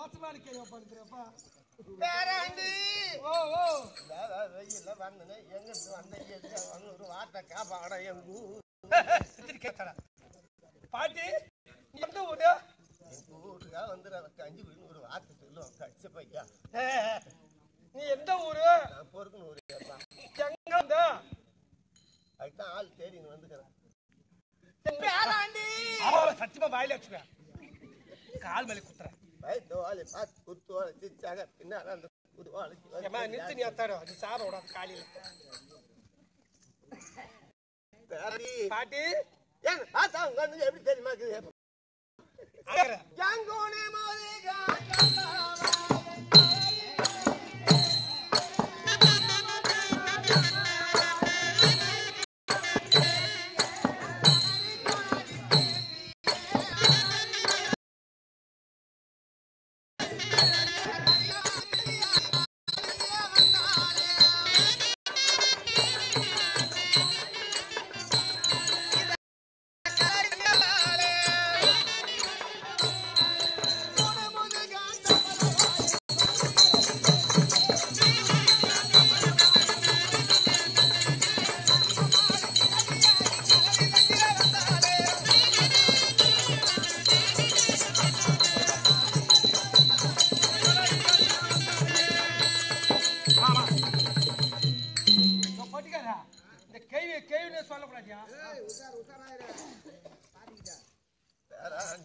மோசமான கேள்வி பண்றப்பா பேராண்டி ஓ ஓ வெயில்ல வந்தனே எங்க வந்த வந்து ஒரு வார்த்தை காப்பாடா எங்க கேட்டா பாட்டி எந்த ஊரு எங்க ஊருக்கா வந்து கஞ்சி குடின்னு ஒரு வார்த்தை சொல்லுவோம் கடிச்ச பையா நீ எந்த ஊரு நான் பொறுக்குன்னு ஊரு கேட்பான் எங்க வந்த அதுதான் ஆள் தேடின்னு வந்துக்கிறேன் பேராண்டி சத்தியமா வாயில வச்சுக்க கால் மேல குத்துறேன் வயத்தோலை பார்த்து குத்துவாளை சிரிச்சாங்க பின்னால அந்த குத்துவாளை நிறுத்தி நீ அத்தாரோ அது சார விடாது காலையில பாட்டி ஏன் பார்த்தா உங்க வந்து எப்படி தெரியுமா ஜாங்கோனே மோதிகா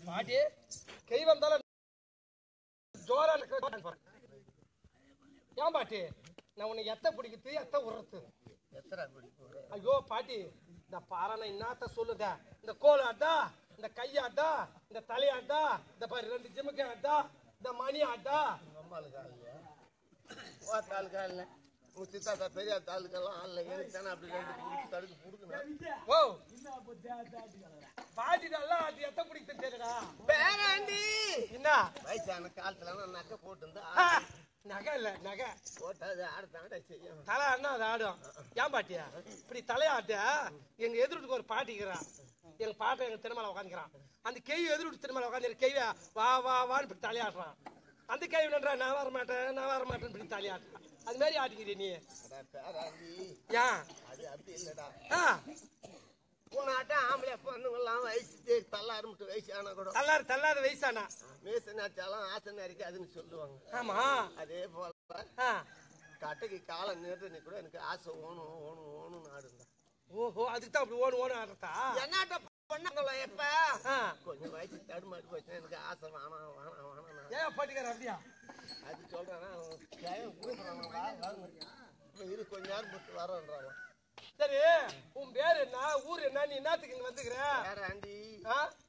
பாட்டி கை வந்தாலும் ஜோரா ஏன் பாட்டி நான் உன்னை எத்த பிடிக்கிறது எத்த உரத்து ஐயோ பாட்டி இந்த பாறை என்னத்த சொல்லுத இந்த கோல் ஆட்டா இந்த கையாட்டா இந்த தலையாட்டா இந்த பாரு 2 ஜிமுக்கு ஆட்டா இந்த மணி ஆட்டா பெரிய தாளுக்கெல்லாம் ஆள்ல ஏறித்தானே அப்படி 2 தடுக்கு புடுக்கணும் ஓ பாட்டி நல்லா அது எத்த பிடிக்கிறது தெரியடா பேராண்டி என்ன வயசான காலத்துல நகை போட்டு நகை இல்ல நகை போட்டா அது ஆடுதாங்க செய்யும் தலை அண்ணா அது ஆடும் ஏன் பாட்டியா இப்படி தலையாட்ட எங்க எதிர்ட்டுக்கு ஒரு பாட்டிக்கிறான் எங்க பாட்டை எங்க திருமலை உட்காந்துக்கிறான் அந்த கேவி எதிர்ட்டு திருமலை உட்காந்து கேவியா வா வா வான்னு இப்படி தலையாடுறான் அந்த கேவி நன்றா நான் வர மாட்டேன்னு இப்படி தலையாடுறான் அது மாதிரி ஆட்டிக்கிறிய நீ ஏன் அது அப்படி இல்லடா போனாட்டா ஆம்பளை பொண்ணுங்கெல்லாம் வயசு தள்ளாறு வயசானா கூட தள்ளாத வயசானா மேசனாச்சாலும் ஆசனை இருக்கு அதுன்னு சொல்லுவாங்க ஆமா அதே போல கட்டைக்கு காலம் நேர்த்து கூட எனக்கு ஆசை ஓணும் ஆடுங்க ஓஹோ அதுக்கு தான் அப்படி ஓணும் ஆடுறதா என்னாட்ட பண்ணாங்களோ எப்ப கொஞ்சம் வயசு தடுமாட்டு போச்சு எனக்கு ஆசை வேணாம் ஏன் பாட்டிக்கார அப்படியா அது சொல்றேன்னா இரு கொஞ்ச நேரம் போட்டு வரன்றாங்க சரி உன் பேர் என்ன ஊர் என்ன நீ என்னத்துக்கு இங்க வந்துக்கிற ஆண்டி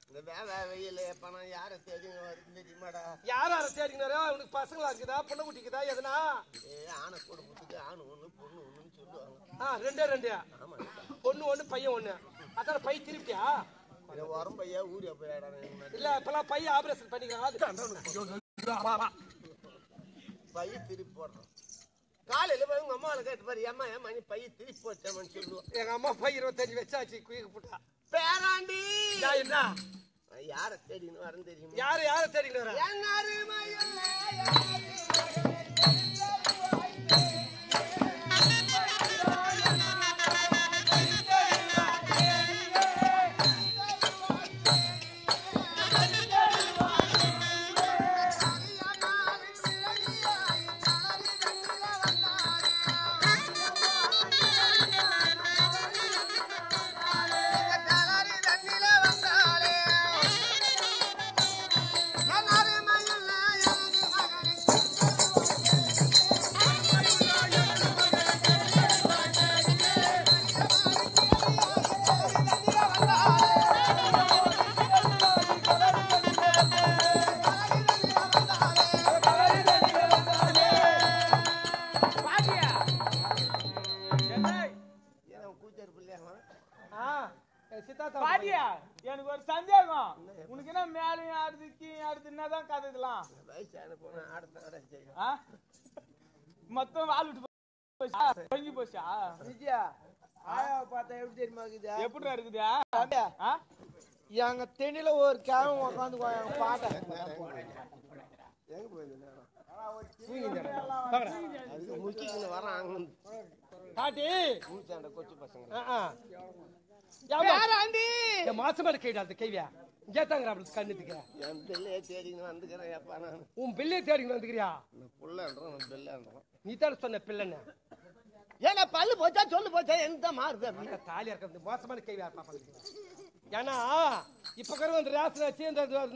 இந்த வேலை வெயில பணம் யாரை தேடிங்க வருது தெரியுமாடா யார தேடினாரா உனக்கு பசங்களா இருக்குதா பொண்ணு குட்டிக்குதா எதுனா ஆனை கூட முத்துக்கு ஆணு 1 பொண்ணு 1ன்னு சொல்லுவாங்க ரெண்டே ஆமா பொண்ணு 1 பையன் 1 அதான் பை திருப்பியா வரம் பையா ஊரியா போயிடா இல்ல இப்பெல்லாம் பையன் ஆபரேஷன் பண்ணிக்கிறான் பைய திருப்பி போடுறோம் காலையில போய் உங்க அம்மாவை கேட்டு பாரு ஏமா ஏமா நீ பைய திருப்பி போச்சாமன்னு சொல்லுவோம் எங்க அம்மா பை 25 வச்சாச்சு குயிக்கு போட்டா பேராண்டி என்ன யார தேடின்னு வரேன் தெரியுமா யார தேடின்னு வர பாட்டியா எனக்கு ஒரு சந்தேகம் உனக்கு என்ன மேலும் ஆடுது கீழே ஆடுது என்னதான் கதை இதெல்லாம் மொத்தம் வாழ் விட்டு போச்சா விஜயா ஆயாவை பார்த்தா எப்படி தெரியுமா இருக்குது எப்படிடா இருக்குதா எங்க தென்னில ஒரு கேவன் உட்காந்து எங்க பாட்டை தூக்கின்னு வரான் பாட்டி பூச்சாண்ட கொச்சு பசங்க மாசமா கைடா அந்த கைவியா கேட்டாங்க அப்படி கண்ணுத்துக்கு என் பிள்ளைய தேடின்னு வந்துக்கிறேன் எப்பா நான் உன் பிள்ளைய தேடின்னு வந்துக்கிறியா புள்ளன்றோம் பிள்ளைன்றோம் நீ தான் சொன்ன பிள்ளைன்னு ஏன்னா பல்லு போச்சா சொல்லு போச்சா எந்த மாறுது அப்படின்னா தாலியா இருக்கிறது மோசமான கைவியா பாப்பாங்க ஏன்னா இப்ப கரு வந்து ரேஷன் வச்சு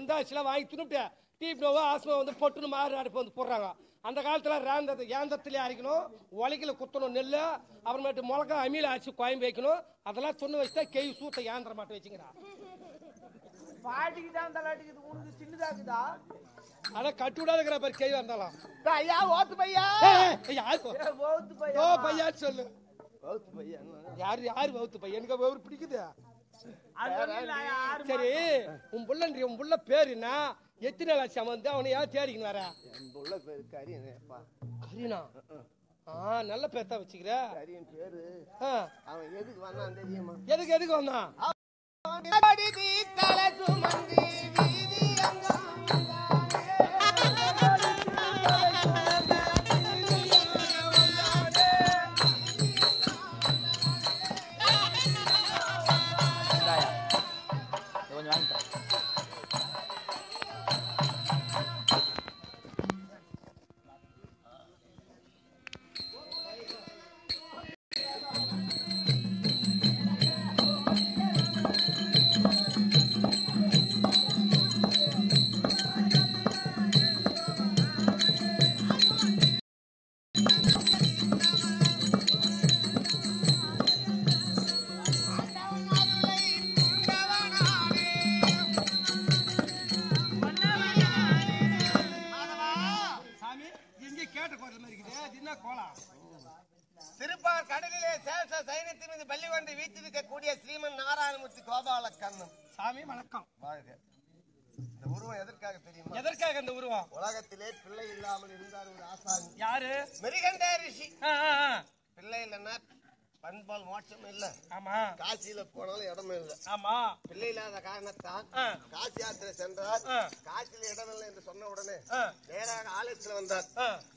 இந்த ஆச்சுலாம் வாங்கி தின்னுட்டு டீப்னோவோ ஆஸ்மா வந்து பொட்டுன்னு மாறு அடுப்பு வந்து போடுறாங்க அந்த காலத்துல ஏந்தத்திலே அரைக்கணும் உலகில குத்தணும் நெல் அப்புறமேட்டு மிளகா அமீல ஆச்சு கோயம்பு வைக்கணும் அதெல்லாம் சொன்ன வச்சுதான் கை சூத்த ஏந்திர மாட்டேன் வச்சுக்கிறா பாட்டிக்கு தான் தலாட்டிக்கு உனக்கு சின்னதாக்குதா ஆனா கட்டு விடாதுங்கிற பாரு கை வந்தாலும் ஐயா ஓத்து பையா ஓத்து ஓ பையா சொல்லு ஓத்து பையா யாரு வவுத்து பையன் எனக்கு வவுறு பிடிக்குது சரி உன் புள்ள பேரு என்ன எத்தனை நாள் ஆச்சு வந்து அவனை யார் தேடிக்கணும் வர என் புள்ள பேரு கரியனேப்பா கரீனா நல்ல பேர் தான் வச்சுக்கிற கரியன் பேரு அவன் எதுக்கு வந்தான் தெரியுமா எதுக்கு வந்தான் திருப்பார் கடலிலே சேஷ சைன்யத்தின் மீது பள்ளி கொண்டு வீட்டிருக்கக்கூடிய ஸ்ரீமன் நாராயணமூர்த்தி கோபால கண்ணன் சாமி வணக்கம் வாழ்க. இந்த உருவம் எதற்காக தெரியுமா? எதற்காக இந்த உருவம்? உலகத்திலே பிள்ளை இல்லாமல் இருந்தார் ஒரு ஆசாமி. யாரு? மிருகண்ட ரிஷி. பிள்ளை இல்லைன்னா பண்பால் மோட்சம் இல்ல. ஆமா. காசியில போனாலும் இடமே இல்ல. ஆமா. பிள்ளை இல்லாத காரணத்தால் காசி யாத்திரை சென்றார். காசியில இடம் இல்லை என்று சொன்ன உடனே நேராக ஆலயத்தில் வந்தார்.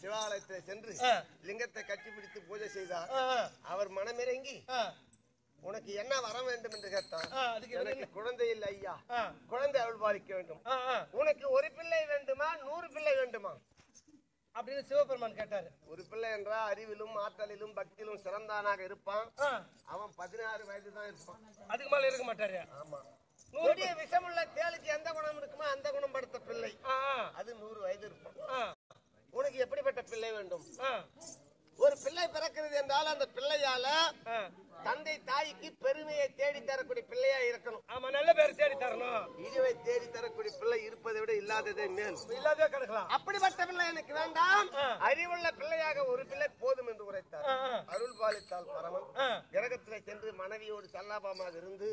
சிவாலயத்தில் சென்று லிங்கத்தை கட்டிப்பிடித்து பூஜை செய்தார். அவர் மனமிறங்கி உனக்கு என்ன வர வேண்டும் என்று கேட்டார். எனக்கு குழந்தை இல்லை ஐயா, குழந்தை அருள் பாலிக்க வேண்டும். உனக்கு ஒரு பிள்ளை வேண்டுமா 100 பிள்ளை வேண்டுமா அப்படின்னு சிவபெருமான் கேட்டாரு. ஒரு பிள்ளை என்றா அறிவிலும் ஆற்றலிலும் பக்தியிலும் சிறந்தானாக இருப்பான். அவன் 16 வயது தான் இருப்பான், அதுக்கு மேல இருக்க மாட்டாரு. ஆமா. கொடிய விஷமுள்ள தேளுக்கு எந்த குணம் இருக்குமோ அந்த குணம் படுத்த பிள்ளை, அது 100 வயது இருப்பான். உனக்கு எப்படிப்பட்ட பிள்ளை வேண்டும்? ஒரு பிள்ளை பிறக்கிறது என்றால் அந்த பிள்ளையால தந்தை தாய்க்கு பெருமையை தேடி தரக்கூடிய பிள்ளையா இருக்கணும். ஆமா, நல்ல பேர் தேடி தரணும். இதுவை தேடி தரக்கூடிய பிள்ளை இருப்பதை விட இல்லாததே மேல். இல்லாதே கிடக்கலாம். அப்படிப்பட்ட பிள்ளை எனக்கு வேண்டாம், அறிவுள்ள பிள்ளையாக ஒரு பிள்ளை போதும் என்று உரைத்தார். அருள் பாலித்தால் பரமன் கிரகத்திலே சென்று மனைவியோடு சல்லாபமாக இருந்து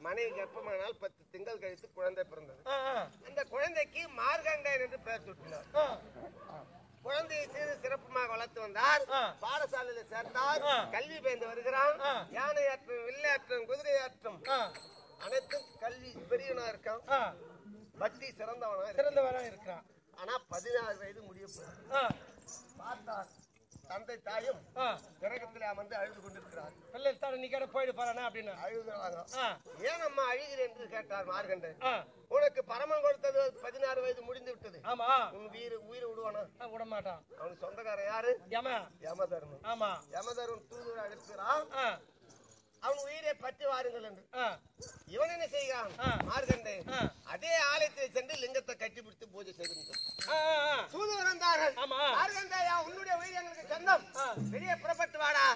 மனைவி கர்ப்பமானால் 10 திங்கள் கழித்து குழந்தை பிறந்தது. அந்த குழந்தைக்கு மார்கண்டன் என்று பெயர் சூட்டினார். குழந்தையை சீறு சிறப்புமாக வளர்த்து வந்தார். பாடசாலையில சேர்ந்தார். கல்வி பயின்று வருகிறான். யானை ஆற்றம், வில்லையாற்றம், குதிரை ஆற்றம் அனைத்தும் கல்வி பெரியவனா இருக்கான். பக்தி சிறந்தவனா இருக்கிறான். ஆனா 16 வயது முடிய போறான். பார்த்தார் தந்தை தாயும் கிரகத்திலே அமர்ந்து அழுது கொண்டிருக்கிறார். பிள்ளை தானே நீ கேட்ட போயிடு பாருனா அப்படின்னு அழுகிறாங்க. ஏன் அம்மா அழுகிறேன் என்று கேட்டார் மார்கண்டன். உனக்கு பரமன் கொடுத்தது 16 வயது முடிந்து விட்டது. ஆமா. உன் உயிரை விடுவானா? விட மாட்டான். அவனுக்கு சொந்தக்காரன் யாரு? யமதர்மன். ஆமா, யமதர்மன் தூதுவரை அனுப்புகிறான். அவன் உயிரை பற்றி வாருங்கள் என்று. இவன் என்ன செய்கிறான்? மார்கண்டே அதே ஆலயத்தில் சென்று லிங்கத்தை கட்டிப்பிடித்து பூஜை செய்கின்றான். மார்கண்டேயா, உன்னுடைய உயிர் எங்களுக்கு சொந்தம், வெளியே புறப்பட்டு வாடா.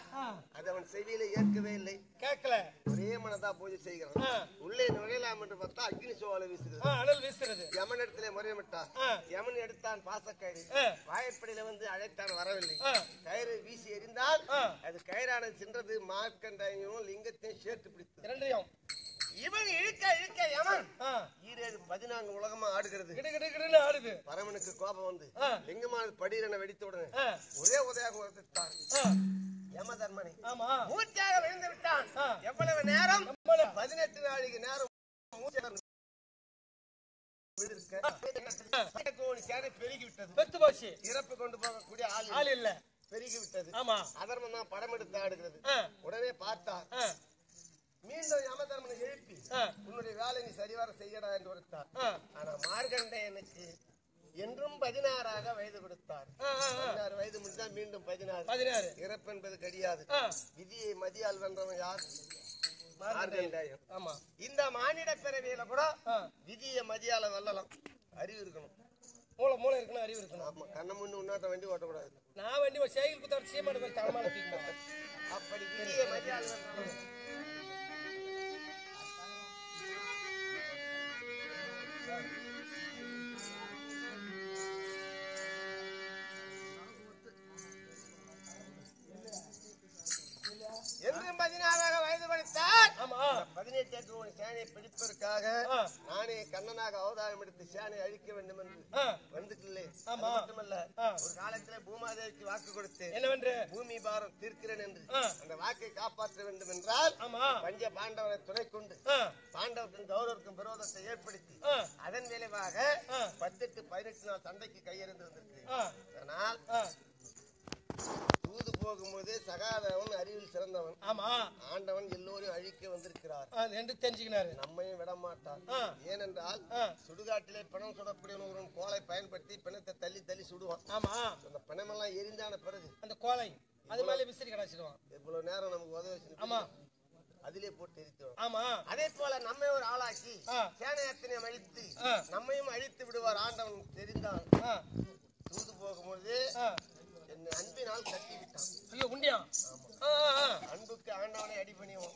அது அவன் செவியில ஏற்கவே இல்லை, கேட்கல. ஒரே மனதா பூஜை செய்கிறான். உள்ளே நுழையலாம் என்று பார்த்தா அக்னி சோலை வீசுகிறது. யமன் இடத்திலே முறையிட்டார். யமன் எடுத்தான் பாசக்கயிறு. வாயற்படியில வந்து அழைத்தான், வரவில்லை. கயிறு வீசி எறிந்தால் அது கயிறானது சென்றது. மார்க்கண்டையும் லிங்கத்தையும் சேர்த்து பிடித்து இரண்டையும் இவன் இழுக்க இழுக்க யமன் 14 உலகமா ஆடுகிறது. ஆடுது. பரமனுக்கு கோபம் வந்து லிங்கமானது படியின வெடித்த உடனே ஒரே உதயாக உரைத்தான் யமதர்மனை. மூச்சாக விழுந்து விட்டான். எவ்வளவு நேரம்? 18 நாளைக்கு நேரம். பெருகி விட்டது. இறப்பு கொண்டு போகக்கூடிய ஆள் இல்ல. பெருகி விட்டது. ஆமா. அதர்மம் தான் படம் எடுத்து ஆடுகிறது. உடனே பார்த்தார். மீண்டும் யமதர்மனை எழுப்பி உன்னுடைய வேலை நீ சரிவர செய்யடா என்று கொடுத்தார். ஆனா மார்கண்டேயனுக்கு என்றும் 16 வயது கொடுத்தார். 16 வயது முடிந்தா மீண்டும் 16. இறப்பு என்பது கிடையாது. விதியை மதியால் வென்றவன் யார்? மார்கண்டேயன். ஆமா. இந்த மானிட பிறவியில கூட விதியை மதியால வெல்லலாம். அறிவு இருக்கணும். மூளை இருக்கணும், அறிவு இருக்கணும். ஆமா. கண்ண முன்னு உன்னாட்ட வண்டி ஓட்டக்கூடாது. நான் வண்டி சைக்கிள் குத்தாரு சீமாடு போய் தரமான தூக்கி அப்படி விதியை மதியால் வென்றவன் என்றும் 16 வயது படித்தார். 18 சேனையை பிடிப்பதற்காக நானே கண்ணனாக அவதாரம் எடுத்து சேனை அழிக்க வேண்டும் என்று வந்துட்டில்லை. மட்டுமல்ல, ஒரு காலத்திலே பூமாதேவிக்கு வாக்கு கொடுத்தேன். என்னவென்று? பூமி பாரம் தீர்க்கிறேன் என்று. அந்த வாக்கை காப்பாற்ற வேண்டும் என்றால் பஞ்ச பாண்டவரை துணை கொண்டு பாண்டவத்தின் கௌரவருக்கும் விரோதத்தை ஏற்படுத்தி அதன் விளைவாக 18 நாள் சண்டைக்கு கையெறிந்து வந்திருக்கிறேன். ஆனால் தூது போகும்போது சகாதவன் அறிவில் சிறந்தவன். ஆமா. ஆண்டவன் எல்லோரையும் அழிக்க வந்திருக்கிறார் என்று தெரிஞ்சுக்கினாரு. நம்மையும் விட மாட்டார். ஏனென்றால் சுடுகாட்டிலே பிணம் சுடக்கூடிய ஒரு கோலை பயன்படுத்தி பிணத்தை தள்ளி தள்ளி சுடுவான். ஆமா. அந்த பிணமெல்லாம் எரிஞ்சான பிறகு அந்த கோலை அது மேல விசிறி கடாச்சிடுவான். இவ்வளவு நேரம் நமக்கு உதவி. ஆமா. அதிலே போட்டு எரித்துவோம். ஆமா. அதே போல நம்மை ஒரு ஆளாக்கி சேனையத்தினையும் அழித்து நம்மையும் அழித்து விடுவார் ஆண்டவன் தெரிந்தான். தூது போகும்போது என்னை அன்பினால் கட்டி விட்டான். ஐயோ உண்டியா? அன்புக்கு ஆண்டவனை அடிபணியும்,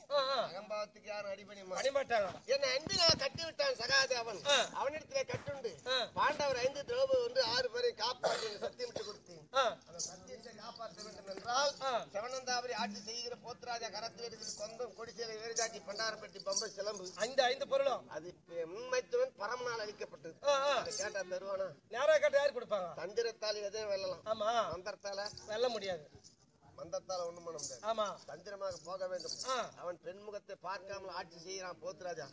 அகம்பாவத்துக்கு யாரும் அடிபணியுமா? அடிமாட்டாங்க. என்னை அன்பினால் கட்டி விட்டான் சகாதேவன். அவனிடத்திலே கட்டுண்டு பாண்டவர் 5 திரௌபதி வந்து 6 பேரை காப்பாற்றி சத்தியம் விட்டு கொடுத்தேன். அந்த சத்தியத்தை காப்பாற்ற வேண்டும் என்றால் செவனந்தாபுரி ஆட்சி செய்கிற போத்ராஜா கரத்தில் இருக்கிற கொந்தம் கொடிசேலை வேறுஜாட்டி பண்டாரப்பட்டி பம்பை சிலம்பு 5 பொருளும் அது முன்மைத்துவன் பரமனால் அளிக்கப்பட்டது. கேட்டா தருவானா? நேரா கேட்ட யாரு கொடுப்பாங்க? தந்திரத்தால் எதையும் வெல்லலாம். ஆமா. மந்திரத்தால வெல்ல முடியாது. மந்திரத்தால ஒண்ணும் பண்ண முடியாது. ஆமா. தந்திரமாக போக வேண்டும். அவன் பெண்முகத்தை பார்க்காமல் ஆட்சி செய்கிறான் போத்ராஜா.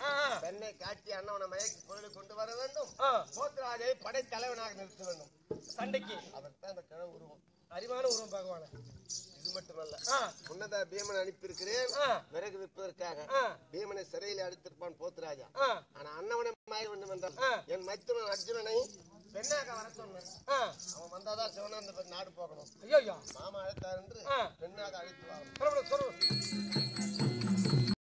பெண்ணை காட்டி அண்ணவனை மயக்கி பொருளை கொண்டு வர வேண்டும். போத்ராஜை படைத்தலைவனாக நிறுத்த வேண்டும் சண்டைக்கு. அதற்கான் அந்த கிழமை உருவம், அறிவான உருவம் பகவான. இது மட்டுமல்ல, முன்னதா பீமனை அனுப்பியிருக்கிறேன் விறகு விற்பதற்காக. பீமனை சிறையில் அடைத்திருப்பான் போத்ராஜா. ஆனா அண்ணவனை மாய வேண்டும் என்றால் என் மைத்துனன் அர்ஜுனனை பெண்ணாக வர சொன்னேன். அவன் வந்தாதான் சிவனா அந்த நாடு போகணும். ஐயோ மாமா அழைத்தார் என்று பெண்ணாக அழைத்து வாங்க.